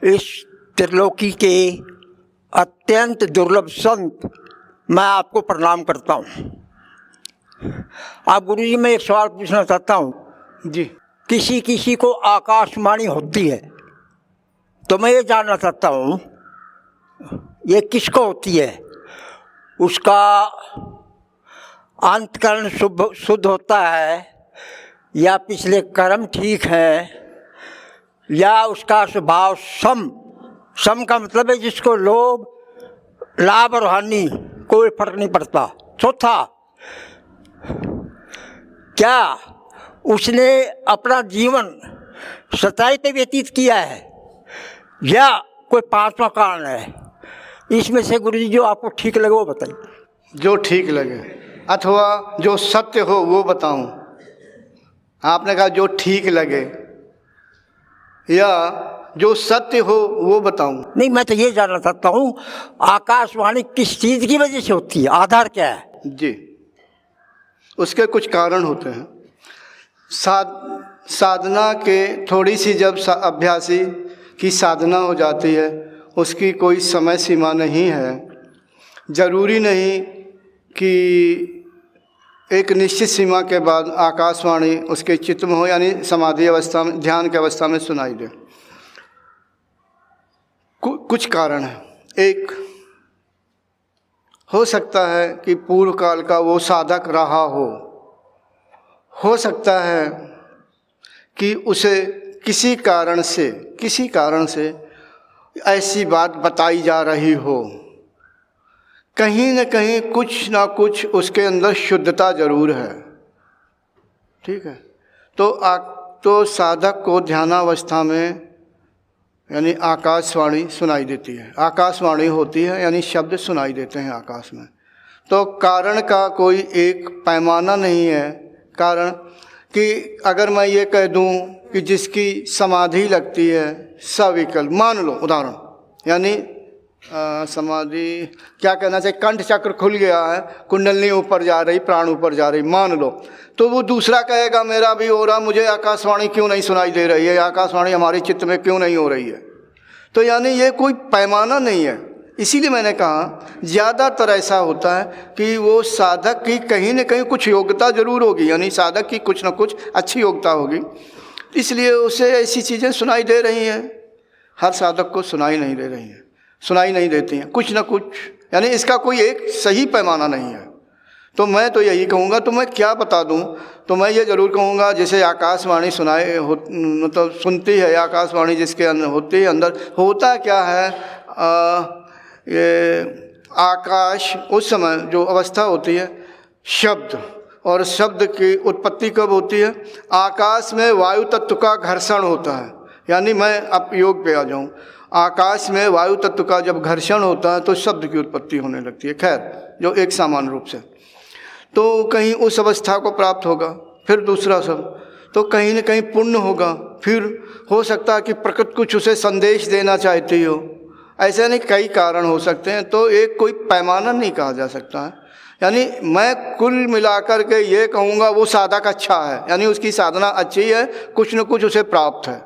इस त्रिलोकी के अत्यंत दुर्लभ संत मैं आपको प्रणाम करता हूँ। आप गुरुजी, मैं एक सवाल पूछना चाहता हूँ जी। किसी किसी को आकाशवाणी होती है, तो मैं ये जानना चाहता हूँ ये किसको होती है? उसका अंतकरण शुद्ध होता है, या पिछले कर्म ठीक हैं, या उसका स्वभाव सम का मतलब है जिसको लोभ, लाभ और हानि कोई फर्क नहीं पड़ता। चौथा, क्या उसने अपना जीवन सच्चाई पे व्यतीत किया है, या कोई पांचवा कारण है? इसमें से गुरुजी जो आपको ठीक लगे वो बताइए। जो ठीक लगे अथवा जो सत्य हो वो बताऊं। आपने कहा जो ठीक लगे, या जो सत्य हो वो बताऊं? नहीं, मैं तो ये जानना चाहता हूँ आकाशवाणी किस चीज़ की वजह से होती है, आधार क्या है? जी, उसके कुछ कारण होते हैं। साधना के थोड़ी सी जब अभ्यासी की साधना हो जाती है, उसकी कोई समय सीमा नहीं है। जरूरी नहीं कि एक निश्चित सीमा के बाद आकाशवाणी उसके चित्त में हो, यानी समाधि अवस्था में, ध्यान की अवस्था में सुनाई दे। कुछ कारण है। एक, हो सकता है कि पूर्व काल का वो साधक रहा हो सकता है कि उसे किसी कारण से ऐसी बात बताई जा रही हो। कहीं न कहीं कुछ ना कुछ उसके अंदर शुद्धता जरूर है। ठीक है, तो साधक को ध्यानावस्था में यानी आकाशवाणी सुनाई देती है। आकाशवाणी होती है यानी शब्द सुनाई देते हैं आकाश में। तो कारण का कोई एक पैमाना नहीं है। कारण कि अगर मैं ये कह दूं कि जिसकी समाधि लगती है सविकल्प, मान लो उदाहरण, यानी समाधि क्या कहना चाहिए, कंठ चक्र खुल गया है, कुंडलनी ऊपर जा रही, प्राण ऊपर जा रही, मान लो, तो वो दूसरा कहेगा मेरा भी हो रहा, मुझे आकाशवाणी क्यों नहीं सुनाई दे रही है, आकाशवाणी हमारे चित्त में क्यों नहीं हो रही है। तो यानी ये कोई पैमाना नहीं है। इसीलिए मैंने कहा ज़्यादातर ऐसा होता है कि वो साधक की कहीं न कहीं कुछ योग्यता जरूर होगी, यानी साधक की कुछ न कुछ अच्छी योग्यता होगी, इसलिए उसे ऐसी चीज़ें सुनाई दे रही हैं। हर साधक को सुनाई नहीं दे रही हैं, सुनाई नहीं देती हैं, कुछ न कुछ, यानी इसका कोई एक सही पैमाना नहीं है। तो मैं तो यही कहूँगा, तो मैं क्या बता दूँ, तो मैं ये ज़रूर कहूँगा जैसे आकाशवाणी मतलब सुनती है आकाशवाणी जिसके अंदर होती है, अंदर होता क्या है, ये आकाश उस समय जो अवस्था होती है शब्द, और शब्द की उत्पत्ति कब होती है? आकाश में वायु तत्व का घर्षण होता है। यानी मैं अब योग पे आ जाऊँ, आकाश में वायु तत्व का जब घर्षण होता है तो शब्द की उत्पत्ति होने लगती है। खैर, जो एक सामान्य रूप से, तो कहीं उस अवस्था को प्राप्त होगा, फिर दूसरा शब्द, तो कहीं न कहीं पुण्य होगा, फिर हो सकता है कि प्रकृति कुछ उसे संदेश देना चाहती हो। ऐसे नहीं, कई कारण हो सकते हैं, तो एक कोई पैमाना नहीं कहा जा सकता है। यानी मैं कुल मिलाकर के ये कहूँगा वो साधक अच्छा है, यानी उसकी साधना अच्छी है, कुछ न कुछ उसे प्राप्त है।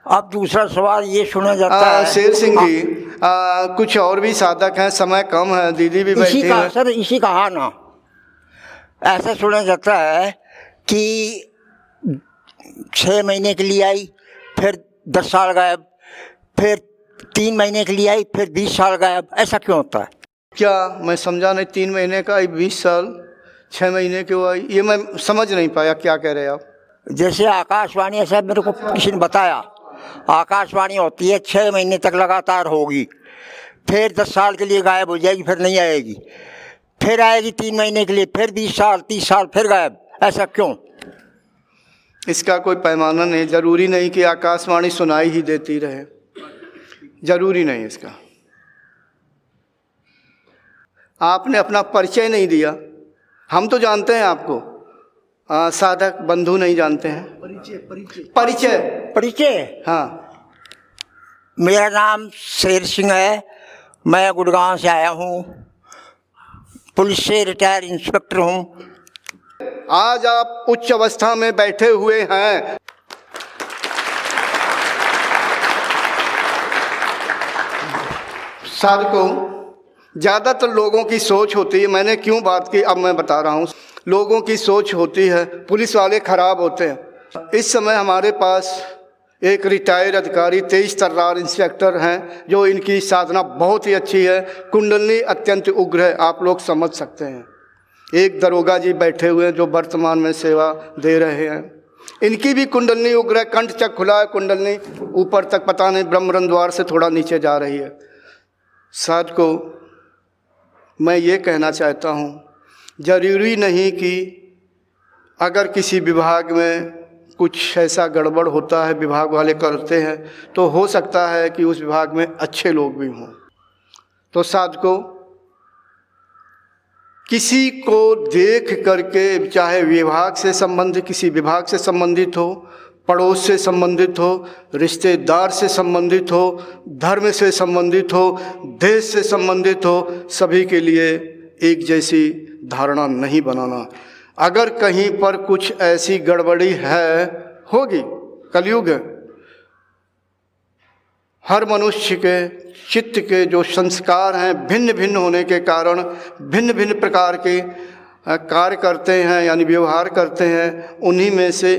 अब दूसरा सवाल ये सुना जाता है शेर सिंह जी, कुछ और भी साधक हैं, समय कम है, दीदी भी बैठी है सर, इसी का हाँ ना, ऐसा सुना जाता है कि 6 महीने के लिए आई, फिर 10 साल गायब, फिर 3 महीने के लिए आई, फिर 20 साल गायब। ऐसा क्यों होता है? क्या मैं समझा नहीं, 3 महीने का आई, 20 साल, 6 महीने क्यों आई, ये मैं समझ नहीं पाया, क्या कह रहे हैं आप? जैसे आकाशवाणी, ऐसा मेरे को किसी ने बताया, आकाशवाणी होती है 6 महीने तक लगातार होगी, फिर 10 साल के लिए गायब हो जाएगी, फिर नहीं आएगी, फिर आएगी 3 महीने के लिए, फिर 20 साल, 30 साल, फिर गायब। ऐसा क्यों? इसका कोई पैमाना नहीं। जरूरी नहीं कि आकाशवाणी सुनाई ही देती रहे, जरूरी नहीं। इसका आपने अपना परिचय नहीं दिया, हम तो जानते हैं आपको, साधक बंधु नहीं जानते हैं। परिचय परिचय, हाँ, मेरा नाम शेर सिंह है। मैं गुड़गांव से आया हूँ। पुलिस से रिटायर इंस्पेक्टर हूँ। आज आप उच्च अवस्था में बैठे हुए हैं। साधकों, ज़्यादातर लोगों की सोच होती है, मैंने क्यों बात की अब मैं बता रहा हूँ। लोगों की सोच होती है पुलिस वाले खराब होते हैं। इस समय हमारे पास एक रिटायर्ड अधिकारी 23 तर्रार इंस्पेक्टर हैं, जो इनकी साधना बहुत ही अच्छी है। कुंडलनी अत्यंत उग्र है, आप लोग समझ सकते हैं। एक दरोगा जी बैठे हुए हैं जो वर्तमान में सेवा दे रहे हैं, इनकी भी कुंडलनी उग्र है। कंठ चक खुला है, कुंडलनी ऊपर तक पता नहीं ब्रह्मरंध्र द्वार से थोड़ा नीचे जा रही है। साधकों, मैं ये कहना चाहता हूँ, ज़रूरी नहीं कि अगर किसी विभाग में कुछ ऐसा गड़बड़ होता है, विभाग वाले करते हैं, तो हो सकता है कि उस विभाग में अच्छे लोग भी हों। तो साधकों, किसी को देख करके, चाहे विभाग से संबंधित, किसी विभाग से संबंधित हो, पड़ोस से संबंधित हो, रिश्तेदार से संबंधित हो, धर्म से संबंधित हो, देश से संबंधित हो, सभी के लिए एक जैसी धारणा नहीं बनाना। अगर कहीं पर कुछ ऐसी गड़बड़ी है, होगी, कलयुग है। हर मनुष्य के चित्त के जो संस्कार हैं भिन्न भिन्न होने के कारण भिन्न भिन्न प्रकार के कार्य करते हैं, यानी व्यवहार करते हैं, उन्हीं में से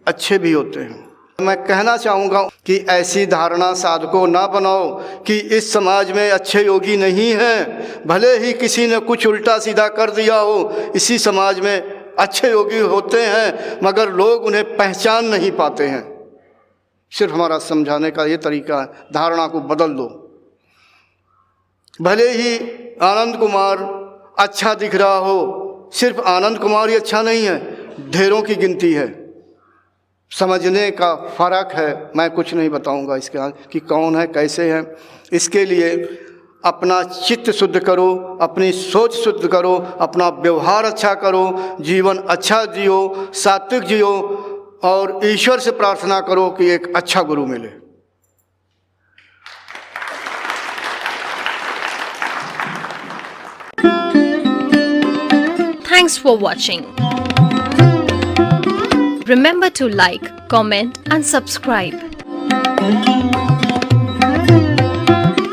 अच्छे भी होते हैं। मैं कहना चाहूँगा कि ऐसी धारणा साधकों ना बनाओ कि इस समाज में अच्छे योगी नहीं हैं। भले ही किसी ने कुछ उल्टा सीधा कर दिया हो, इसी समाज में अच्छे योगी होते हैं, मगर लोग उन्हें पहचान नहीं पाते हैं। सिर्फ हमारा समझाने का ये तरीका है, धारणा को बदल दो। भले ही आनंद कुमार अच्छा दिख रहा हो, सिर्फ आनंद कुमार ही अच्छा नहीं है, ढेरों की गिनती है। समझने का फ़र्क है। मैं कुछ नहीं बताऊंगा इसके आगे कि कौन है, कैसे है। इसके लिए अपना चित्त शुद्ध करो, अपनी सोच शुद्ध करो, अपना व्यवहार अच्छा करो, जीवन अच्छा जियो, सात्विक जियो, और ईश्वर से प्रार्थना करो कि एक अच्छा गुरु मिले। Thanks for watching. Remember to like, comment and subscribe.